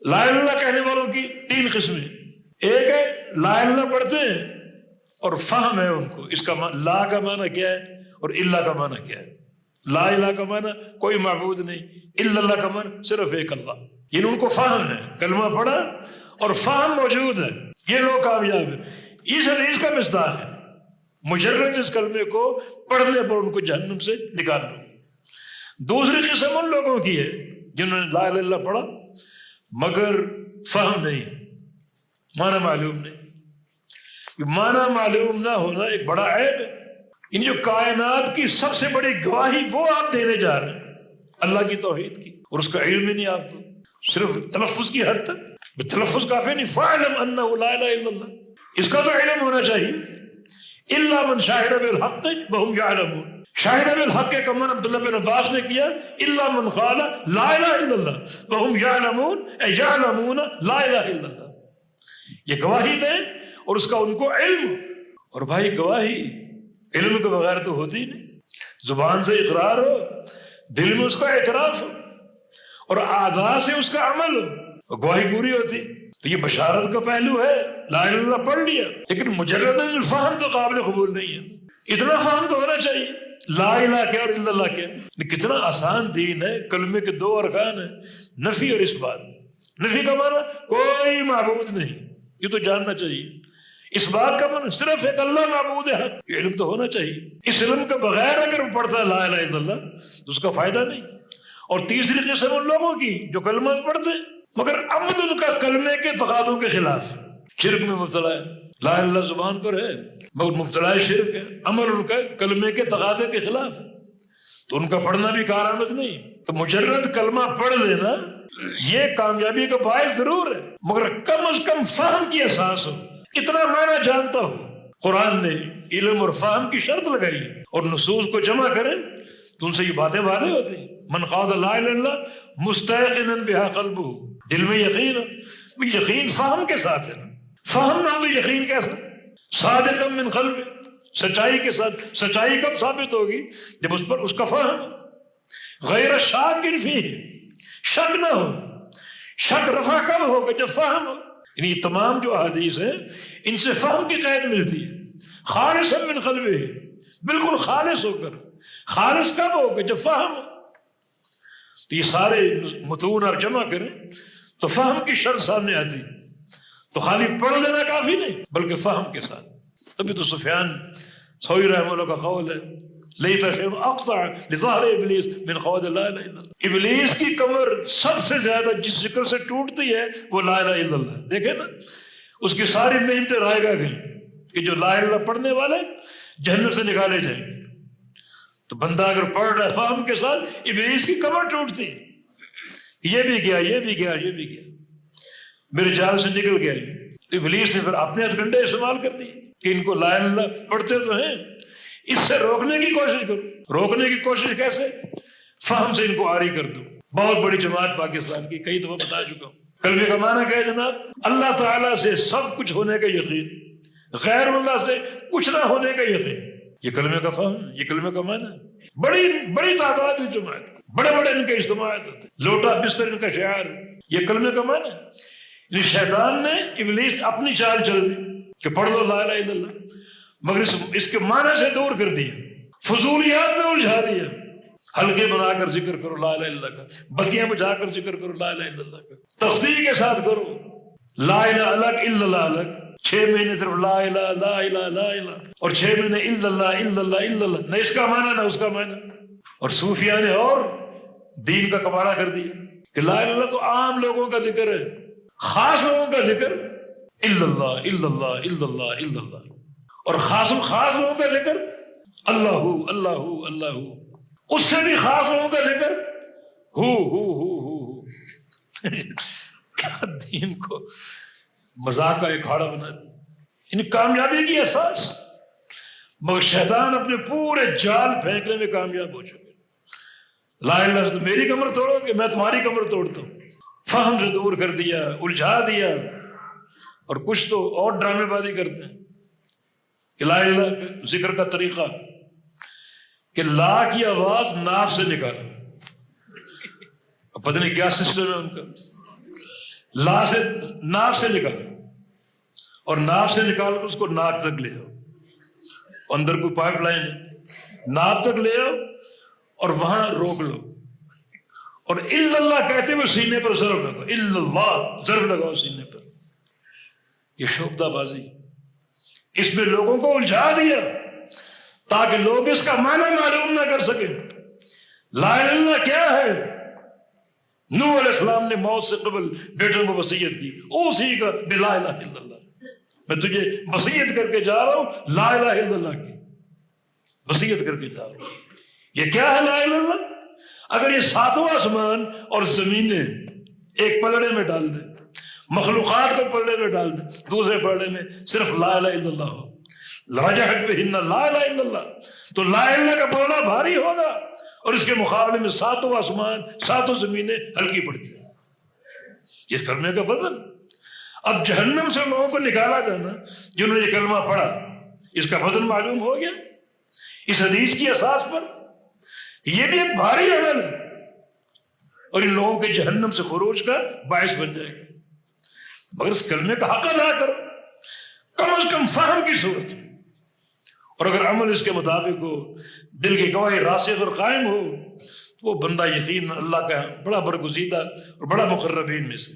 لا الہ الا اللہ کہنے والوں کی تین قسمیں، ایک ہے لا الہ الا اللہ پڑھتے ہیں اور فہم ہے ان کو اس کا لا کا معنی کیا ہے اور اللہ کا معنی کیا ہے۔ لا الہ کا معنی کوئی معبود نہیں، الا اللہ کا معنی صرف ایک اللہ، یعنی ان کو فہم ہے، کلمہ پڑھا اور فہم موجود ہے، یہ لوگ کامیاب ہیں۔ اس حدیث کا مصداق ہے، مجرد اس کلمے کو پڑھنے پر ان کو جہنم سے نکال لو۔ دوسری قسم ان لوگوں کی ہے جنہوں نے لا الہ الا اللہ پڑھا مگر فہم نہیں، معنی معلوم نہیں۔ معنی معلوم نہ ہونا ایک بڑا عیب ہے۔ ان جو کائنات کی سب سے بڑی گواہی وہ آپ دینے جا رہے ہیں اللہ کی توحید کی، اور اس کا علم ہی نہیں آپ کو، صرف تلفظ کی حد تک۔ تلفظ کافی نہیں، فاعلم انہ لا الہ الا اللہ، اس کا تو علم ہونا چاہیے۔ الا من شاہد بالحق وهم يعلمون، شاہد بالحق کے کمن عبداللہ بن عباس نے کیا، الا من قال لا الہ الا اللہ وهم يعلمون اے يعلمون لا الہ الا اللہ، یہ گواہی دیں اور اس کا ان کو علم۔ اور بھائی گواہی علم کے بغیر تو ہوتی ہی نہیں، زبان سے اقرار ہو، دل میں اس کا اعتراف ہو اور اعضاء سے اس کا عمل ہو، گواہی پوری ہوتی۔ تو یہ بشارت کا پہلو ہے، لا الہ الا اللہ پڑھ لیا لیکن مجرد الفہم تو قابل قبول نہیں ہے۔ اتنا فہم تو ہونا چاہیے لا الہ کیا اور الا اللہ کیا۔ کتنا آسان دین ہے، کلمے کے دو ارکان ہیں، نفی اور اس بات۔ نفی کا معنی کوئی معبود نہیں، یہ تو جاننا چاہیے۔ اس بات کا معنی صرف ایک اللہ معبود ہے، یہ علم تو ہونا چاہیے۔ اس علم کے بغیر اگر وہ پڑھتا ہے لا الہ الا اللہ تو اس کا فائدہ نہیں۔ اور تیسری قسم ان لوگوں کی جو کلمہ پڑھتے ہیں مگر عمل ان کا کلمے کے تقاضوں کے خلاف، شرک میں مبتلا ہے، لا الہ الا اللہ زبان پر ہے مگر مبتلا شرک ہے، عمل ان کا کلمے کے تقاضے کے خلاف ہے، تو ان کا پڑھنا بھی کارآمد نہیں۔ تو مجرد کلمہ پڑھ لینا یہ کامیابی کا باعث ضرور ہے مگر کم از کم فہم کی احساس ہو، اتنا معنی جانتا ہو۔ قرآن نے علم اور فہم کی شرط لگائی ہے اور نصوص کو جمع کریں تو ان سے یہ باتیں واضح ہوتی ہیں۔ من قال لا الہ الا اللہ مستيقنا بها قلبہ، دل میں یقین ہو، یقین فہم کے ساتھ ہے، فہم نہ تو یقین کیسا؟ صادقا من قلب، سچائی کے ساتھ۔ سچائی کب ثابت ہوگی؟ جب اس پر اس کا فہم، غیر شاک فیہ، شک نہ ہو۔ شک رفع کب ہوگا؟ جب فہم ہو۔ یعنی یہ تمام جو احادیث ہیں ان سے فہم کی قید ملتی ہے، خالصا من قلبہ، بالکل خالص ہو کر۔ خالص کب ہوگا؟ جب فہم ہو۔ تو یہ سارے متون اور جمع کریں تو فہم کی شرط سامنے آتی، تو خالی پڑھ لینا کافی نہیں بلکہ فہم کے ساتھ۔ تبھی تو سفیان ثوری رحمہ اللہ کا قول ہے لیت شیء اقطع لظہر ابلیس من قول لا الہ الا اللہ، ابلیس کی کمر سب سے زیادہ جس ذکر سے ٹوٹتی ہے وہ لا الہ الا اللہ۔ دیکھیں نا اس کی ساری محنتیں رائے گا گئی کہ جو لا الہ الا اللہ پڑھنے والے جہنم سے نکالے جائیں۔ تو بندہ اگر پڑھ رہا ہے فہم کے ساتھ ابلیس کی کمر ٹوٹتی، یہ بھی گیا یہ بھی گیا یہ بھی گیا، میرے جال سے نکل گیا۔ ابلیس نے پھر اپنے ہتھ کنڈے استعمال کر دیے کہ ان کو لا الہ الا اللہ پڑھتے تو ہیں، اس سے روکنے کی کوشش کرو۔ روکنے کی کوشش کیسے؟ فہم سے ان کو عاری کر دو۔ بہت بڑی جماعت پاکستان کی، کئی دفعہ بتا چکا ہوں، کلمے کا معنی کیا ہے جناب؟ اللہ تعالیٰ سے سب کچھ ہونے کا یقین، غیر اللہ سے کچھ نہ ہونے کا یقین، یہ کلمے کا فہم، یہ کلمے کا معنی ہے۔ بڑی بڑی تعداد ہے جماعت، بڑے بڑے ان کے اجتماعات ہوتے، لوٹا بستر ان کا شعار، یہ کلمے کا معنی ہے۔ شیطان نے ابلیس اپنی چال چل دی کہ پڑھ لو لا الہ الا اللہ، مگر اس کے معنی سے دور کر دیا، فضولیات میں الجھا دیا۔ حلقے بنا کر ذکر کرو لا الہ الا اللہ کا، بتیاں بجھا کر ذکر کرو لا الہ الا اللہ کا، تختی کے ساتھ کرو، لا الہ الگ الا اللہ الگ، 6 مہینے صرف لا الہ لا الہ لا الہ، اور 6 مہینے الا اللہ الا اللہ الا اللہ، نہ اس کا معنی نہ اس کا معنی۔ اور صوفیاء نے اور دین کا کباڑہ کر دیا کہ لا الہ الا اللہ تو عام لوگوں کا ذکر ہے، خاص لوگوں کا ذکر الا اللہ الا اللہ الا اللہ الا اللہ، اور خاص لوگوں کا ذکر اللہ اللہ اللہ، اس سے بھی خاص لوگوں کا ذکر ہو۔ کیا دین کو مذاق کا ایک کھاڑا بنا دیا، ان کامیابی کی اساس، مگر شیطان اپنے پورے جال پھینکنے میں کامیاب ہو چکے۔ لا الہ الا اللہ، میری کمر توڑو گے میں تمہاری کمر توڑتا ہوں، فہم سے دور کر دیا، الجھا دیا۔ اور کچھ تو اور ڈرامے بازی کرتے ہیں کہ لا الہ الا اللہ ذکر کا طریقہ کہ لا کی آواز ناف سے نکالو، پتہ نہیں کیا سسٹم ہے ان کا، لا سے ناف سے نکال اور ناف سے نکال کر اس کو ناک تک لے آؤ، اندر کوئی پائپ لائن ہے، ناک تک لے آؤ اور وہاں روک لو، اور الا اللہ کہتے ہوئے سینے پر ضرب لگاؤ، الا اللہ ضرب لگاؤ سینے پر۔ یہ شعبدہ بازی، اس میں لوگوں کو الجھا دیا تاکہ لوگ اس کا معنی معلوم نہ کر سکیں۔ لا الہ الا اللہ کیا ہے؟ نوح علیہ السلام نے موت سے قبل بیٹوں کو وصیت کی، اوصی کا بلا الہ الا اللہ، میں تجھے وصیت کر کے جا رہا ہوں لا الہ الا اللہ کی، وصیت کر کے جا رہا ہوں۔ یہ کیا ہے لا الہ الا اللہ؟ اگر یہ ساتوں آسمان اور زمینیں ایک پلڑے میں ڈال دیں، مخلوقات کو پلڑے میں ڈال دیں، دوسرے پلڑے میں صرف لا الہ الا اللہ ہو، رجحت بہن لا الہ الا اللہ، تو لا الہ الا اللہ کا پلڑا بھاری ہوگا اور اس کے مقابلے میں ساتوں آسمان ساتوں زمینیں ہلکی پڑتی ہیں۔ یہ کلمے کا وزن۔ اب جہنم سے لوگوں کو نکالا جانا جنہوں نے یہ کلمہ پڑھا، اس کا وزن معلوم ہو گیا اس حدیث کی اساس پر۔ یہ بھی ایک بھاری عمل ہے اور ان لوگوں کے جہنم سے خروج کا باعث بن جائے گا، مگر اس کلمے کا حق ادا کرو، کم از کم فہم کی صورت میں، اور اگر عمل اس کے مطابق ہو، دل کی گواہی راسخ اور قائم ہو، تو وہ بندہ یقین اللہ کا بڑا برگزیدہ اور بڑا مقربین میں سے۔